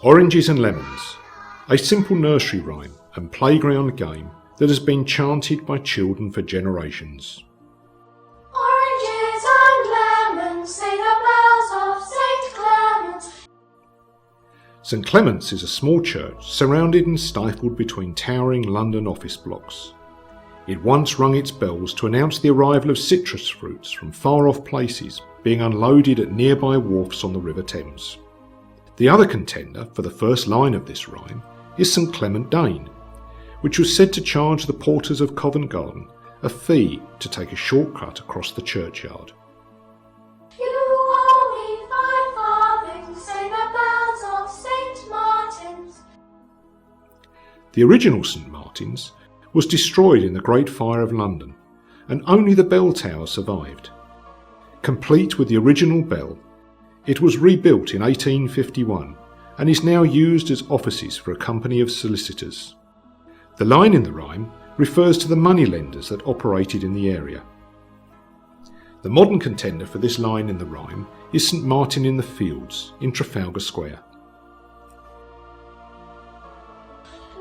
Oranges and Lemons, a simple nursery rhyme and playground game that has been chanted by children for generations. Oranges and lemons, say the bells of St. Clement. St Clement's is a small church surrounded and stifled between towering London office blocks. It once rung its bells to announce the arrival of citrus fruits from far-off places being unloaded at nearby wharfs on the River Thames. The other contender for the first line of this rhyme is St Clement Danes, which was said to charge the porters of Covent Garden a fee to take a shortcut across the churchyard. You owe me 5 farthings, say the bells of St. Martin's. The original St Martin's was destroyed in the Great Fire of London, and only the bell tower survived. Complete with the original bell, it was rebuilt in 1851 and is now used as offices for a company of solicitors. The line in the rhyme refers to the moneylenders that operated in the area. The modern contender for this line in the rhyme is St Martin in the Fields in Trafalgar Square.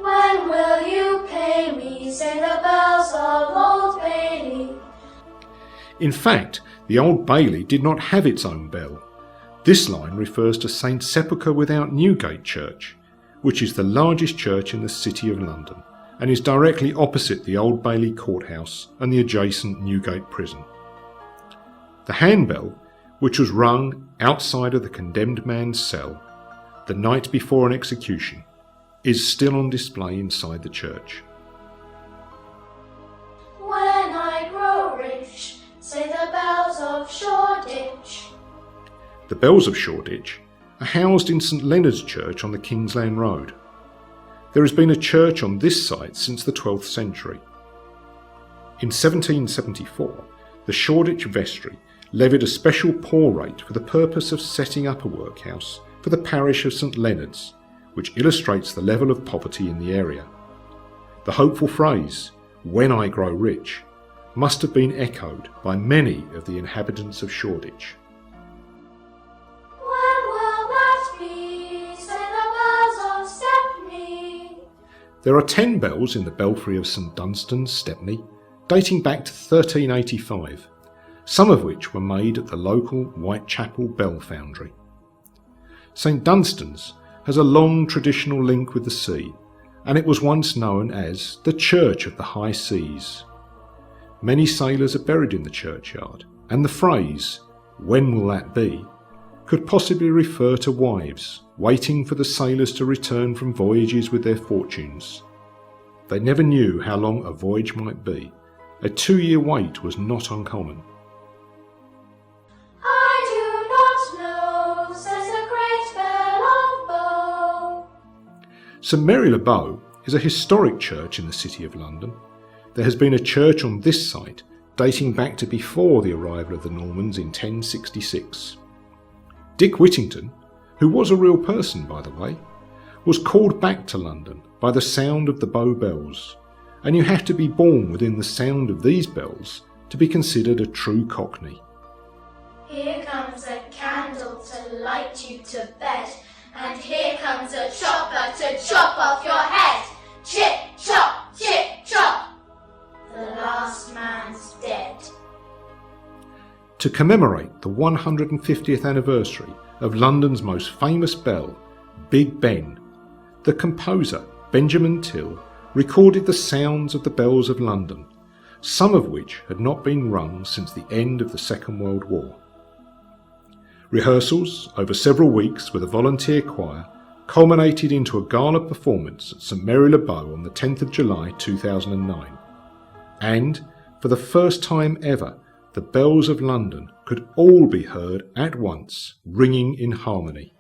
When will you pay me, say the bells of Old Bailey. In fact, the Old Bailey did not have its own bell. This line refers to St Sepulchre without Newgate Church, which is the largest church in the City of London and is directly opposite the Old Bailey Courthouse and the adjacent Newgate Prison. The handbell, which was rung outside of the condemned man's cell the night before an execution, is still on display inside the church. When I grow rich, say the bells of Shoreditch. The bells of Shoreditch are housed in St Leonard's Church on the Kingsland Road. There has been a church on this site since the 12th century. In 1774, the Shoreditch Vestry levied a special poor rate for the purpose of setting up a workhouse for the parish of St Leonard's, which illustrates the level of poverty in the area. The hopeful phrase, "when I grow rich," must have been echoed by many of the inhabitants of Shoreditch. When will that be, say the bells of Stepney. There are 10 bells in the belfry of St Dunstan's, Stepney, dating back to 1385, some of which were made at the local Whitechapel Bell Foundry. St Dunstan's has a long traditional link with the sea, and it was once known as the Church of the High Seas. Many sailors are buried in the churchyard, and the phrase, "when will that be?" could possibly refer to wives waiting for the sailors to return from voyages with their fortunes. They never knew how long a voyage might be. A 2-year wait was not uncommon. I do not know, says the great bell of Bow. St Mary le Bow is a historic church in the City of London. There has been a church on this site dating back to before the arrival of the Normans in 1066. Dick Whittington, who was a real person by the way, was called back to London by the sound of the Bow bells, and you have to be born within the sound of these bells to be considered a true Cockney. Here comes a candle to light you to bed, and here comes a chopper to chop off your head. Chip, chop, the last man's dead. To commemorate the 150th anniversary of London's most famous bell, Big Ben, the composer Benjamin Till recorded the sounds of the bells of London, some of which had not been rung since the end of the Second World War. Rehearsals over several weeks with a volunteer choir culminated into a gala performance at St Mary le Bow on the 10th of July 2009. And, for the first time ever, the bells of London could all be heard at once, ringing in harmony.